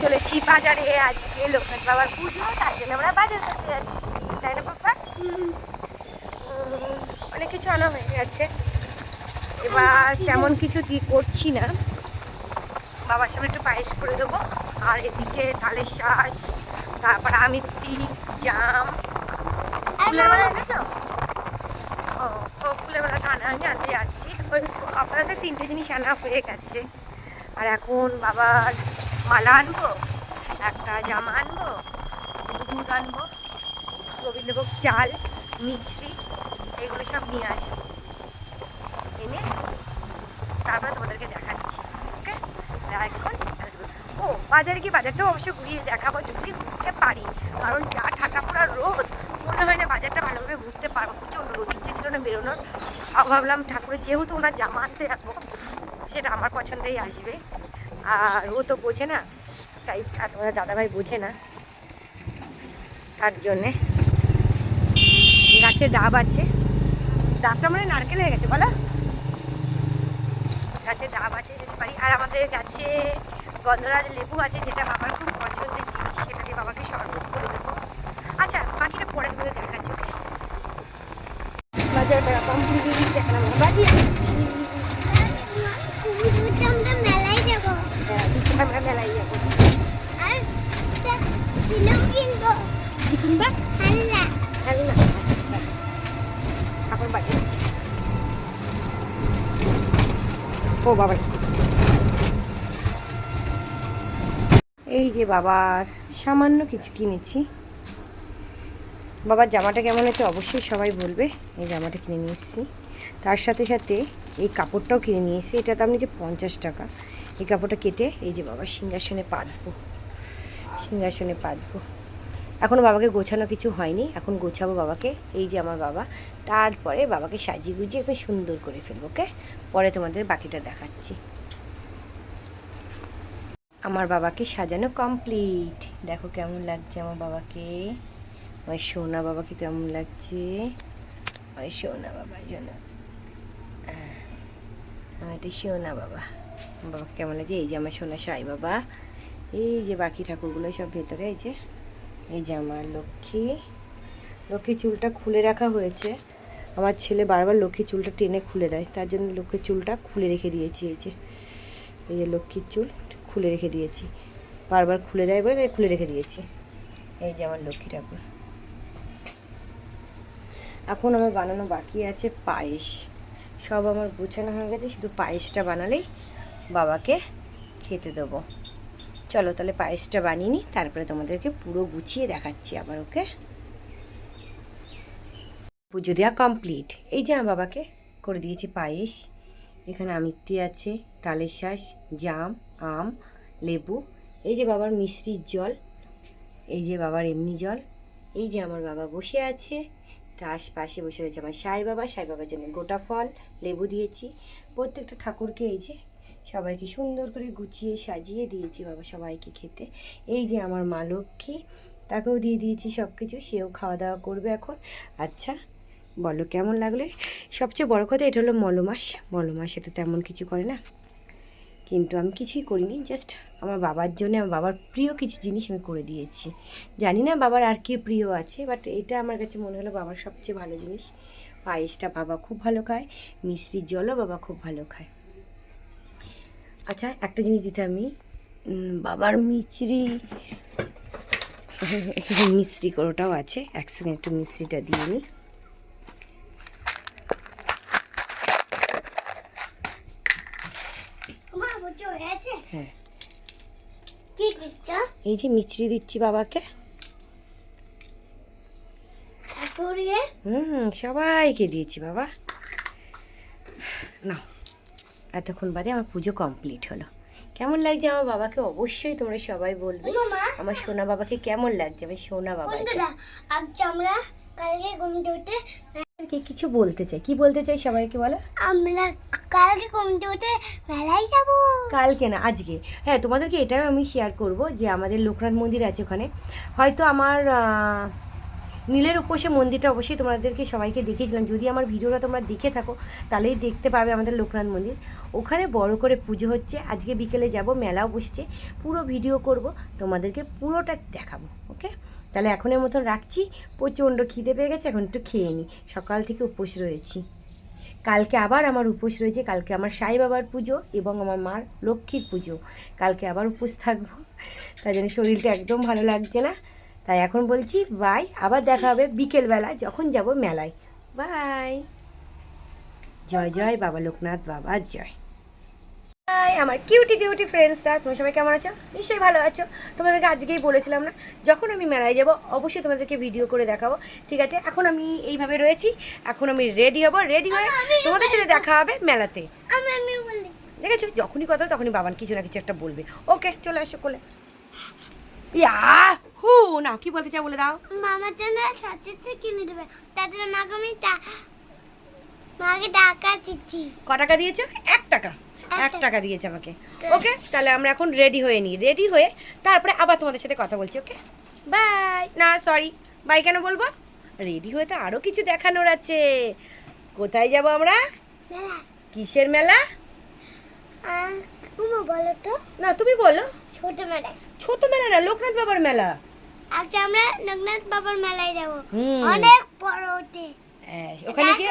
চলেছি বাজারে। আজকে লোকনাথ বাবার পুজো, তাই জন্য আমরা বাজার করতে যাচ্ছি, তাই না পাপা? অনেক কিছু আনা হয়ে গেছে, এবার তেমন কিছু করছি না। বাবার সামনে একটু পায়েস করে দেবো, আর এদিকে তালের শাঁস, তারপর আমিত্তি, জাম। ফুলের বেলা এনেছো? ও ফুলের বেলাটা আমি আনতে যাচ্ছি। ওই আপনাদের 3টে জিনিস আনা হয়ে গেছে। আর এখন বাবার মালা আনবো, একটা জামা আনবো, দুধ আনবো, গোবিন্দভোগ চাল, মিছরি, এগুলো সব নিয়ে আসবো। এনে তারপরে তোমাদেরকে দেখাচ্ছি। ওকে, এখন ও বাজারে গিয়ে বাজারটাও অবশ্যই ঘুরিয়ে দেখাবো যদি ঘুরতে পারি, কারণ যা ঠাটা পোড়া রোদ, মনে হয় না বাজারটা ভালোভাবে ঘুরতে পারবো। প্রচণ্ড রোদ, ইচ্ছে ছিল না বেরোনোর। ভাবলাম ঠাকুরের যেহেতু ওনার জামা আনতে যাবো, সেটা আমার পছন্দেই আসবে। আর ও তো বোঝে না সাইজটা, তোমাদের দাদাভাই বোঝে না, তার জন্যে। গাছে ডাব আছে, ডাবটা মানে নারকেল হয়ে গেছে বলো, গাছে ডাব আছে যেতে পারি। আর আমাদের গাছে গন্ধরাজ লেবু আছে, যেটা বাবার খুব পছন্দের জিনিস, সেটা দিয়ে বাবাকে শরবত করে দেবো। আচ্ছা, বাকিটা পরে তোমাদের দেখাচ্ছি। বাজারটা কমপ্লিট, এখন আমরা বাড়ি যাচ্ছি। আমরা মেলায় যাবো। হ্যাঁ, আমরা মেলায় যাবো। আর কিনবো। কি কিনবা? খেলনা। খেলনা, এখন বাড়ি যাচ্ছি। ও বাবা, এই যে বাবার সামান্য কিছু কিনেছি। বাবার জামাটা কেমন হয়েছে অবশ্যই সবাই বলবে। এই জামাটা কিনে নিয়ে এসেছি, তার সাথে সাথে এই কাপড়টাও কিনে নিয়ে এসেছি। এটা দাম নিয়েছে 50 টাকা। এই কাপড়টা কেটে এই যে বাবার সিংহাসনে পাতবো, সিংহাসনে পাতবো। এখনও বাবাকে গোছানো কিছু হয়নি, এখন গোছাবো বাবাকে। এই যে আমার বাবা, তারপরে বাবাকে সাজিয়ে গুজিয়ে একটু সুন্দর করে ফেলবো। ওকে, পরে তোমাদের বাকিটা দেখাচ্ছি। আমার বাবাকে সাজানো কমপ্লিট, দেখো কেমন লাগছে আমার বাবাকে। আমার সোনা বাবাকে কেমন লাগছে, আমার সোনা বাবার জন্য। এটা সোনা বাবা, বাবাকে কেমন লাগছে। এই যে আমার সোনা সাই বাবা, এই যে বাকি ঠাকুরগুলো সব ভেতরে। এই যে আমার লক্ষ্মী, লক্ষ্মীর চুলটা খুলে রাখা হয়েছে। আমার ছেলে বারবার লক্ষ্মীর চুলটা টেনে খুলে দেয়, তার জন্য লক্ষ্মীর চুলটা খুলে রেখে দিয়েছি। এই যে লক্ষ্মীর চুল খুলে রেখে দিয়েছি, বারবার খুলে দেয় বলে তাই খুলে রেখে দিয়েছি। এই যে আমার লক্ষ্মী ঠাকুর। এখন আমার বানানো বাকি আছে পায়েস। সব আমার গোছানো হয়ে গেছে, শুধু পায়েসটা বানালেই বাবাকে খেতে দেবো। চলো তাহলে পায়েসটা বানিয়ে নিই, তারপরে তোমাদেরকে পুরো গুছিয়ে দেখাচ্ছি আবার। ওকে, পুজো দেওয়া কমপ্লিট। এই যে আমার বাবাকে করে দিয়েছি পায়েস। এখানে আমিত্তি আছে, তালের শাঁস, জাম, আম, লেবু। এই যে বাবার মিশ্রির জল, এই যে বাবার এমনি জল। এই যে আমার বাবা বসে আছে, তার পাশে বসে রয়েছে আমার সাই বাবা। সাই বাবার জন্য গোটা ফল, লেবু দিয়েছি। প্রত্যেকটা ঠাকুরকে এই যে সবাইকে সুন্দর করে গুছিয়ে সাজিয়ে দিয়েছি বাবা সবাইকে খেতে। এই যে আমার মা লক্ষ্মী, তাকেও দিয়ে দিয়েছি সব কিছু, সেও খাওয়া দাওয়া করবে এখন। আচ্ছা বলো কেমন লাগলে। সবচেয়ে বড় কথা, এটা হলো মলমাস। মলমাসে তো তেমন কিছু করে না, কিন্তু আমি কিছুই করিনি, জাস্ট আমার বাবার জন্য, আমার বাবার প্রিয় কিছু জিনিস আমি করে দিয়েছি। জানি না বাবার আর কি প্রিয় আছে, বাট এটা আমার কাছে মনে হলো বাবার সবচেয়ে ভালো জিনিস। পায়েসটা বাবা খুব ভালো খায়, মিষ্টির জলও বাবা খুব ভালো খায়। আচ্ছা একটা জিনিস দিতে আমি, বাবার মিছরি, মিষ্টি কোটাও আছে, এক সেকেন্ড একটু মিষ্টিটা দিয়ে নিই। হ্যাঁ, এই যে মিছরি দিচ্ছি বাবাকে। সবাইকে দিয়েছি বাবা। না, এতক্ষণ বাদে আমার পুজো কমপ্লিট হলো। কেমন লাগছে আমার বাবাকে অবশ্যই তোমরা সবাই বলবে। আমার সোনা বাবাকে কেমন লাগছে, আমি সোনা বাবা। আমরা কালকে ঘুমতে উঠে কিছু বলতে চাই, কি বলতে চাই সবাইকে বলো। আমরা কালকে ঘুমতে উঠে মেলায় যাব। কালকে না, আজকে। হ্যাঁ, তোমাদেরকে এটাও আমি শেয়ার করব যে আমাদের লোকনাথ মন্দির আছে ওখানে। হয়তো আমার নীলের উপসে মন্দিরটা অবশ্যই তোমাদেরকে সবাইকে দেখিয়েছিলাম, যদি আমার ভিডিওটা তোমরা দেখে থাকো তাহলেই দেখতে পাবে আমাদের লোকনাথ মন্দির। ওখানে বড় করে পুজো হচ্ছে, আজকে বিকেলে যাব, মেলাও বসেছে, পুরো ভিডিও করব, তোমাদেরকে পুরোটা দেখাবো। ওকে, তাহলে এখনের মতন রাখছি, প্রচণ্ড খিদে পেয়ে গেছে, এখন একটু খেয়ে নিই, সকাল থেকে উপোস রয়েছি। কালকে আবার আমার উপোস রয়েছে, কালকে আমার সাই বাবার পুজো এবং আমার মার লক্ষ্মীর পুজো, কালকে আবার উপোস থাকবো, তাই জন্য শরীরটা একদম ভালো লাগছে না। তাই এখন বলছি বাই, আবার দেখা হবে বিকেলবেলা যখন যাব মেলায়। বাই। জয় জয় বাবা লোকনাথ বাবা জয়। হাই আমার কিউটি কিউটি ফ্রেন্ডসরা, তোমরা সবাই কেমন আছো? নিশ্চয়ই ভালো আছো। তোমাদেরকে আজকেই বলেছিলাম না, যখন আমি মেলায় যাব অবশ্যই তোমাদেরকে ভিডিও করে দেখাবো, ঠিক আছে? এখন আমি এইভাবে রয়েছি, এখন আমি রেডি হব, রেডি হয়ে তোমাদের সাথে দেখা হবে মেলাতে। দেখেছো, যখনই কথা তখনই বাবান কিছু না কিছু একটা বলবে। ওকে, চলে আসো কোলে। ইয়া হু না, কি বলতে চাও বলে দাও। মামার জন্য সাথে কিনে দেবে, তাদের মাকে টাকা দিচ্ছি। ক টাকা দিয়েছো? 1 টাকা। 1 টাকা দিয়েছে আমাকে। ওকে, তাহলে আমরা এখন রেডি হয়ে নিই, রেডি হয়ে তারপরে আবার তোমাদের সাথে কথা বলছি। Okay bye. না সরি, বাই কেন বলবো? রেডি হয়ে তো আরও কিছু দেখানোর আছে। কোথায় যাব আমরা? কিসের মেলা? তুমি বলো তো। না তুমি বলো। ছোট মেলা। ছোট মেলা না, লোকনাথ বাবার মেলা। আচ্ছা, আমরা লোকনাথ বাবার মেলায় যাব, অনেক বড় ওঠে। ওখানে কি?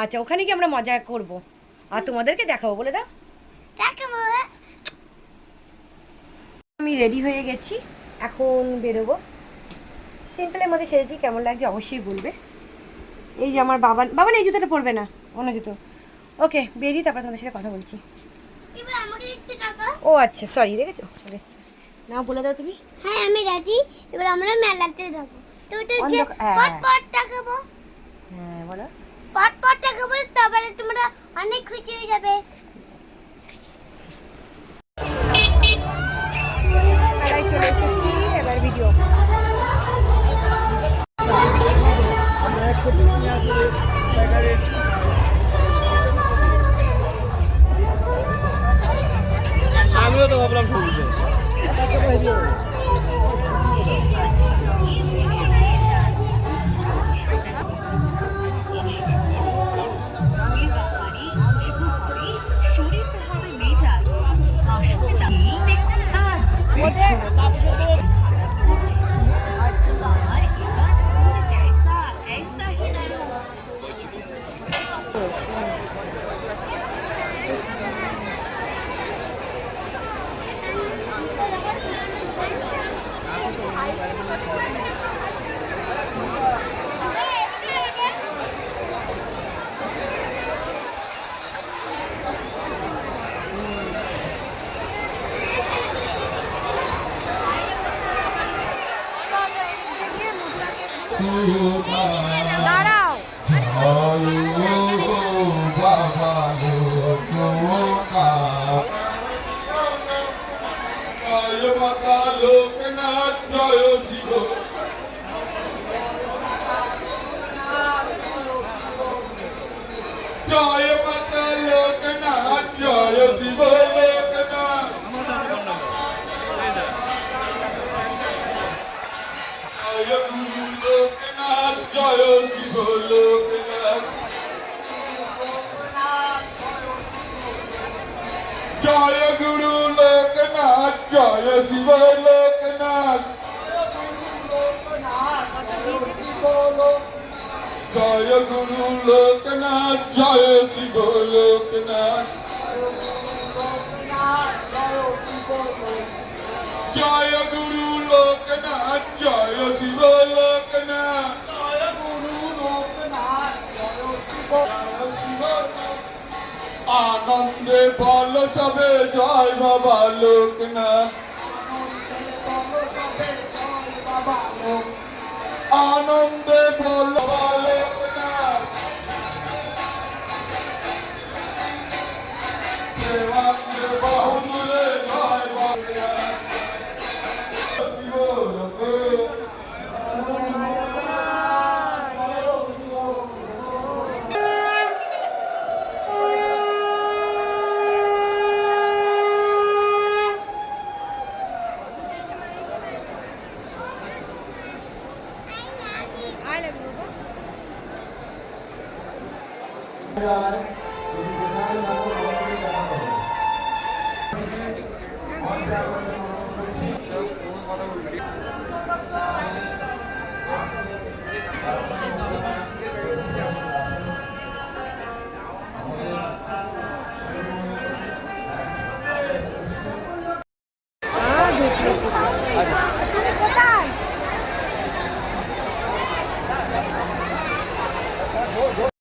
আচ্ছা, ওখানে কি আমরা মজা করব আর তোমাদেরকে দেখাবো, বলে দাও। দেখাবো। আমি রেডি হয়ে গেছি, এখন বেরোবো। সিম্পলের মধ্যে সেরেছি, কেমন লাগছে অবশ্যই বলবে। এই যে আমার বাবান, বাবান এই জুতোটা পরবে না, অন্য জুতো। ওকে, বেরিয়ে তারপর তোমাদের সাথে কথা বলছি। এবার আমাকে একটু টাকা। ও আচ্ছা, সরি, দেখেছো চলে এসছে। না বলে দাও তুমি। হ্যাঁ আমি রেডি, এবার আমরা মেলাতে যাব। তো পট টাকাবো। হ্যাঁ বলো। পট টাকাবো, তারপরে তোমরা অনেক খুশি হয়ে যাবে। মেলায় চলে এসেছি, এবার ভিডিও। আমিও তো ভাবলাম শুনতে। দাঁড়াও। লোকনাথ জয় শিব, জয় মাতা লোকনাথ জয় শিব লোকনাথ, জয় গুরু লোকনাথ জয় শিব লোকনাথ, জয় গুরু লোকনাথ জয় শিব লোকনাথ, জয় গুরু লোকনাথ জয় শিব লোকনাথ, জয় গুরু লোকনাথ জয় শিব লোকনাথ, আনন্দে বল সবে জয় বাবা লোকনাথ, আনন্দে বল বাবা লোকনাথ, দেবান্দে বাহুলে জয় বাবা শিব লোকনাথ।